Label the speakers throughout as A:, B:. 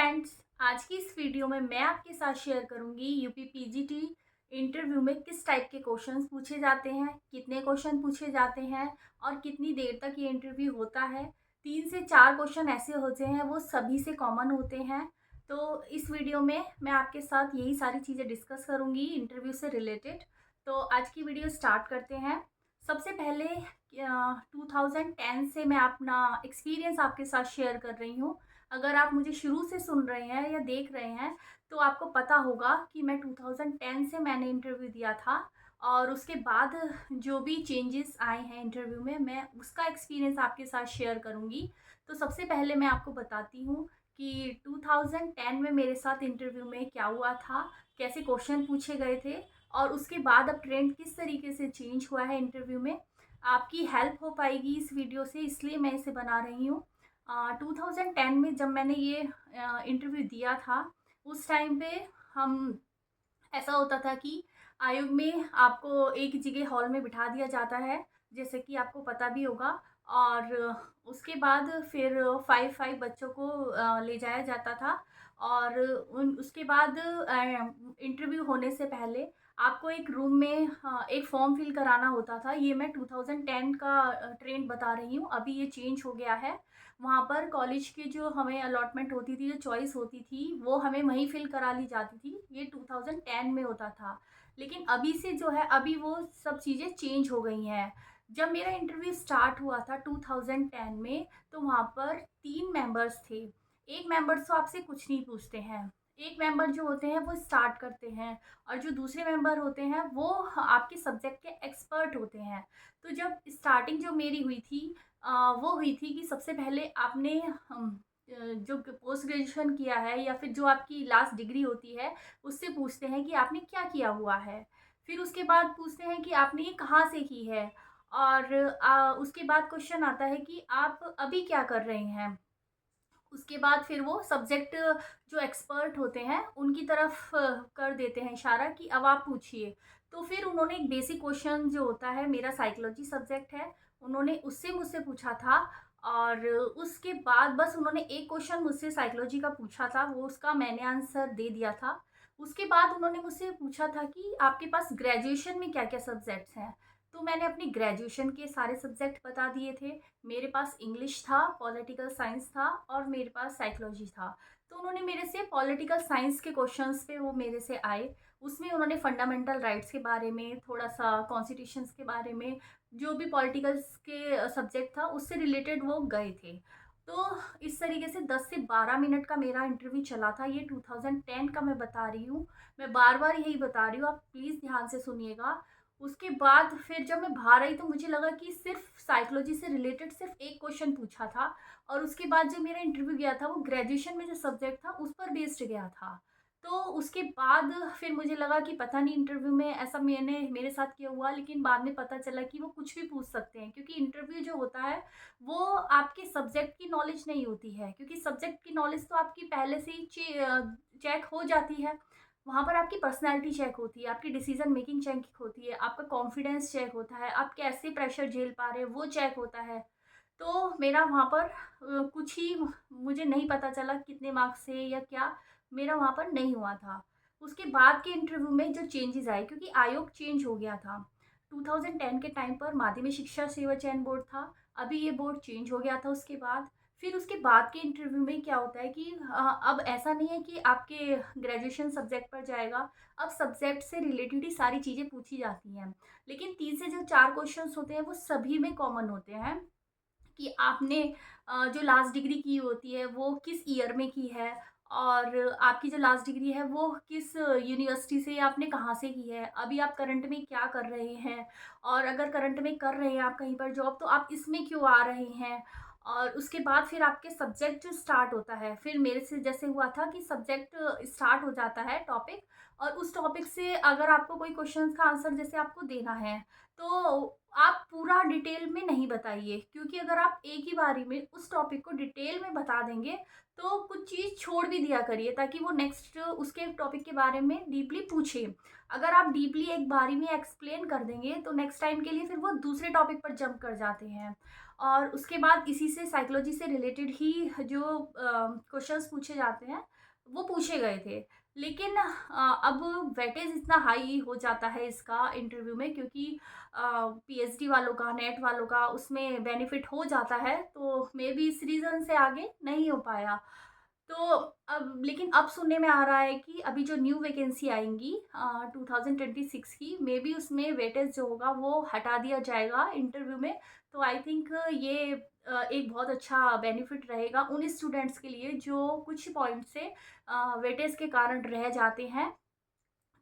A: Friends, आज की इस वीडियो में मैं आपके साथ शेयर करूंगी यूपी पीजीटी इंटरव्यू में किस टाइप के क्वेश्चंस पूछे जाते हैं, कितने क्वेश्चन पूछे जाते हैं और कितनी देर तक ये इंटरव्यू होता है। 3 से 4 क्वेश्चन ऐसे होते हैं, वो सभी से कॉमन होते हैं। तो इस वीडियो में मैं आपके साथ यही सारी चीज़ें डिस्कस करूंगी इंटरव्यू से रिलेटेड। तो आज की वीडियो स्टार्ट करते हैं। सबसे पहले 2010 से मैं अपना एक्सपीरियंस आपके साथ शेयर कर रही हूँ। अगर आप मुझे शुरू से सुन रहे हैं या देख रहे हैं तो आपको पता होगा कि मैं 2010 से मैंने इंटरव्यू दिया था और उसके बाद जो भी चेंजेस आए हैं इंटरव्यू में मैं उसका एक्सपीरियंस आपके साथ शेयर करूंगी। तो सबसे पहले मैं आपको बताती हूँ कि 2010 में मेरे साथ इंटरव्यू में क्या हुआ था, कैसे क्वेश्चन पूछे गए थे और उसके बाद अब ट्रेंड किस तरीके से चेंज हुआ है इंटरव्यू में। आपकी हेल्प हो पाएगी इस वीडियो से, इसलिए मैं इसे बना रही हूँ। 2010 में जब मैंने ये इंटरव्यू दिया था, उस टाइम पे हम ऐसा होता था कि आयोग में आपको एक जगह हॉल में बिठा दिया जाता है, जैसे कि आपको पता भी होगा। और उसके बाद फिर 5-5 बच्चों को ले जाया जाता था और उन उसके बाद इंटरव्यू होने से पहले आपको एक रूम में एक फॉर्म फिल कराना होता था। ये मैं 2010 का ट्रेंड बता रही हूँ, अभी ये चेंज हो गया है। वहाँ पर कॉलेज की जो हमें अलॉटमेंट होती थी, जो चॉइस होती थी, वो हमें वहीं फिल करा ली जाती थी। ये 2010 में होता था। लेकिन अभी से जो है, अभी वो सब चीज़ें चेंज हो गई हैं। जब मेरा इंटरव्यू स्टार्ट हुआ था 2010 में, तो वहाँ पर 3 मेंबर्स थे। एक मेंबर तो आपसे कुछ नहीं पूछते हैं। एक मेंबर जो होते हैं वो स्टार्ट करते हैं और जो दूसरे मेंबर होते हैं वो आपके सब्जेक्ट के एक्सपर्ट होते हैं। तो जब स्टार्टिंग जो मेरी हुई थी वो हुई थी कि सबसे पहले आपने जो पोस्ट ग्रेजुएशन किया है या फिर जो आपकी लास्ट डिग्री होती है, उससे पूछते हैं कि आपने क्या किया हुआ है। फिर उसके बाद पूछते हैं कि आपने ये कहाँ से की है और उसके बाद क्वेश्चन आता है कि आप अभी क्या कर रहे हैं। उसके बाद फिर वो सब्जेक्ट जो एक्सपर्ट होते हैं उनकी तरफ कर देते हैं इशारा कि अब आप पूछिए। तो फिर उन्होंने एक बेसिक क्वेश्चन जो होता है, मेरा साइकोलॉजी सब्जेक्ट है, उन्होंने उससे मुझसे पूछा था। और उसके बाद बस उन्होंने एक क्वेश्चन मुझसे साइकोलॉजी का पूछा था, वो उसका मैंने आंसर दे दिया था। उसके बाद उन्होंने मुझसे पूछा था कि आपके पास ग्रेजुएशन में क्या क्या सब्जेक्ट्स हैं। तो मैंने अपनी ग्रेजुएशन के सारे सब्जेक्ट बता दिए थे। मेरे पास इंग्लिश था, पॉलिटिकल साइंस था और मेरे पास साइकोलॉजी था। तो उन्होंने मेरे से पॉलिटिकल साइंस के क्वेश्चंस पे वो मेरे से आए। उसमें उन्होंने फंडामेंटल राइट्स के बारे में, थोड़ा-सा कॉन्स्टिट्यूशंस के बारे में, जो भी पॉलिटिकल्स के सब्जेक्ट था उससे रिलेटेड वो गए थे। तो इस तरीके से 10 से 12 मिनट का मेरा इंटरव्यू चला था। ये 2010 का मैं बता रही हूँ। मैं बार-बार यही बता रही हूँ, आप प्लीज़ ध्यान से सुनिएगा। उसके बाद फिर जब मैं बाहर आई तो मुझे लगा कि सिर्फ साइकोलॉजी से रिलेटेड सिर्फ एक क्वेश्चन पूछा था और उसके बाद जो मेरा इंटरव्यू गया था वो ग्रेजुएशन में जो सब्जेक्ट था उस पर बेस्ड गया था। तो उसके बाद फिर मुझे लगा कि पता नहीं इंटरव्यू में ऐसा मैंने मेरे साथ क्या हुआ, लेकिन बाद में पता चला कि वो कुछ भी पूछ सकते हैं, क्योंकि इंटरव्यू जो होता है वो आपके सब्जेक्ट की नॉलेज नहीं होती है, क्योंकि सब्जेक्ट की नॉलेज तो आपकी पहले से ही चेक हो जाती है। वहाँ पर आपकी पर्सनैलिटी चेक होती है, आपकी डिसीज़न मेकिंग चेक होती है, आपका कॉन्फिडेंस चेक होता है, आप कैसे प्रेशर झेल पा रहे हैं वो चेक होता है। तो मेरा वहाँ पर कुछ ही मुझे नहीं पता चला कितने मार्क्स से या क्या, मेरा वहाँ पर नहीं हुआ था। उसके बाद के इंटरव्यू में जो चेंजेज़ आए, क्योंकि आयोग चेंज हो गया था। 2010 के टाइम पर माध्यमिक शिक्षा सेवा चयन बोर्ड था, अभी ये बोर्ड चेंज हो गया था उसके बाद। फिर उसके बाद के इंटरव्यू में क्या होता है कि अब ऐसा नहीं है कि आपके ग्रेजुएशन सब्जेक्ट पर जाएगा, अब सब्जेक्ट से रिलेटेड ही सारी चीज़ें पूछी जाती हैं। लेकिन 3 से जो 4 क्वेश्चंस होते हैं वो सभी में कॉमन होते हैं कि आपने जो लास्ट डिग्री की होती है वो किस ईयर में की है और आपकी जो लास्ट डिग्री है वो किस यूनिवर्सिटी से, आपने कहाँ से की है, अभी आप करंट में क्या कर रहे हैं और अगर करंट में कर रहे हैं आप कहीं पर जॉब तो आप इसमें क्यों आ रहे हैं। और उसके बाद फिर आपके सब्जेक्ट स्टार्ट होता है। फिर मेरे से जैसे हुआ था कि सब्जेक्ट स्टार्ट हो जाता है टॉपिक, और उस टॉपिक से अगर आपको कोई क्वेश्चन का आंसर जैसे आपको देना है तो आप पूरा डिटेल में नहीं बताइए, क्योंकि अगर आप एक ही बारी में उस टॉपिक को डिटेल में बता देंगे तो कुछ चीज़ छोड़ भी दिया करिए ताकि वो नेक्स्ट उसके टॉपिक के बारे में डीपली पूछे। अगर आप डीपली एक बारी में एक्सप्लेन कर देंगे तो नेक्स्ट टाइम के लिए फिर वो दूसरे टॉपिक पर जंप कर जाते हैं। और उसके बाद इसी से साइकोलॉजी से रिलेटेड ही जो क्वेश्चंस पूछे जाते हैं, वो पूछे गए थे। लेकिन अब वेटेज इतना हाई हो जाता है इसका इंटरव्यू में, क्योंकि पीएचडी वालों का, नेट वालों का उसमें बेनिफिट हो जाता है, तो मे बी इस रीज़न से आगे नहीं हो पाया। तो अब लेकिन अब सुनने में आ रहा है कि अभी जो न्यू वैकेंसी आएँगी 2026 की, मे बी उसमें वेटेज जो होगा वो हटा दिया जाएगा इंटरव्यू में। तो आई थिंक ये एक बहुत अच्छा बेनिफिट रहेगा उन स्टूडेंट्स के लिए जो कुछ पॉइंट से वेटेज के कारण रह जाते हैं।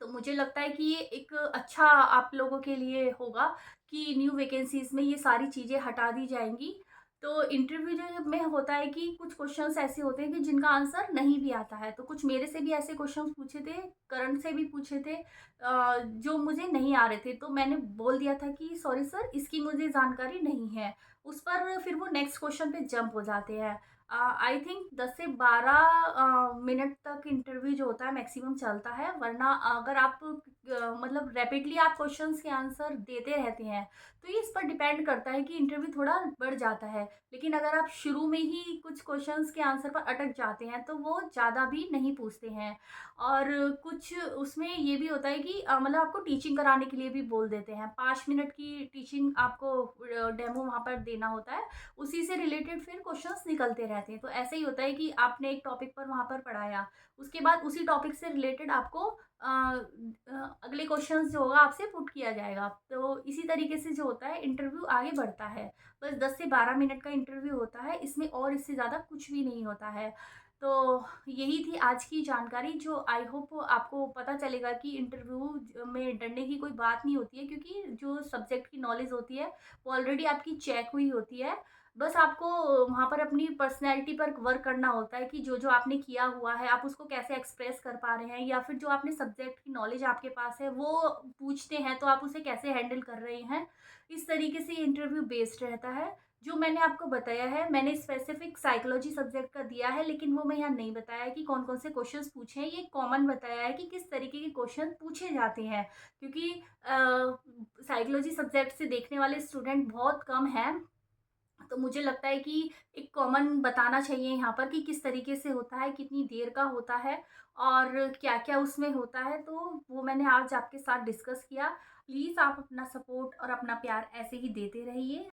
A: तो मुझे लगता है कि ये एक अच्छा आप लोगों के लिए होगा कि न्यू वैकेंसीज़ में ये सारी चीज़ें हटा दी जाएँगी। तो इंटरव्यू जो में होता है कि कुछ क्वेश्चन्स ऐसे होते हैं कि जिनका आंसर नहीं भी आता है। तो कुछ मेरे से भी ऐसे क्वेश्चन्स पूछे थे, करण से भी पूछे थे जो मुझे नहीं आ रहे थे। तो मैंने बोल दिया था कि सॉरी सर, इसकी मुझे जानकारी नहीं है। उस पर फिर वो नेक्स्ट क्वेश्चन पे जंप हो जाते हैं। आई थिंक 10 से 12 मिनट तक इंटरव्यू जो होता है मैक्सिमम चलता है, वरना अगर आप मतलब रैपिडली आप क्वेश्चंस के आंसर देते रहते हैं, तो ये इस पर डिपेंड करता है कि इंटरव्यू थोड़ा बढ़ जाता है। लेकिन अगर आप शुरू में ही कुछ क्वेश्चंस के आंसर पर अटक जाते हैं, तो वो ज़्यादा भी नहीं पूछते हैं। और कुछ उसमें ये भी होता है कि मतलब आपको टीचिंग कराने के लिए भी बोल देते हैं। 5 मिनट की टीचिंग आपको डेमो वहाँ पर देना होता है। उसी से रिलेटेड फिर क्वेश्चंस निकलते रहते हैं। तो ऐसे ही होता है कि आपने एक टॉपिक पर वहाँ पर पढ़ाया, उसके बाद उसी टॉपिक से रिलेटेड आपको अगले क्वेश्चंस जो होगा आपसे पुट किया जाएगा। तो इसी तरीके से जो होता है इंटरव्यू आगे बढ़ता है। बस 10 से 12 मिनट का इंटरव्यू होता है, इसमें और इससे ज़्यादा कुछ भी नहीं होता है। तो यही थी आज की जानकारी, जो आई होप आपको पता चलेगा कि इंटरव्यू में डरने की कोई बात नहीं होती है, क्योंकि जो सब्जेक्ट की नॉलेज होती है वो ऑलरेडी आपकी चेक हुई होती है। बस आपको वहाँ पर अपनी पर्सनैलिटी पर वर्क करना होता है कि जो-जो आपने किया हुआ है, आप उसको कैसे एक्सप्रेस कर पा रहे हैं, या फिर जो आपने सब्जेक्ट की नॉलेज आपके पास है, वो पूछते हैं तो आप उसे कैसे हैंडल कर रहे हैं। इस तरीके से ये इंटरव्यू बेस्ड रहता है। जो मैंने आपको बताया है, मैंने स्पेसिफिक साइकोलॉजी सब्जेक्ट का दिया है, लेकिन वो मैं यहाँ नहीं बताया कि कौन-कौन से क्वेश्चंस पूछे हैं। ये कॉमन बताया है कि किस तरीके के क्वेश्चन पूछे जाते हैं, क्योंकि साइकोलॉजी सब्जेक्ट से देखने वाले स्टूडेंट बहुत कम हैं। तो मुझे लगता है कि एक कॉमन बताना चाहिए यहाँ पर कि किस तरीके से होता है, कितनी देर का होता है और क्या-क्या उसमें होता है। तो वो मैंने आज आपके साथ डिस्कस किया। प्लीज़ आप अपना सपोर्ट और अपना प्यार ऐसे ही देते रहिए।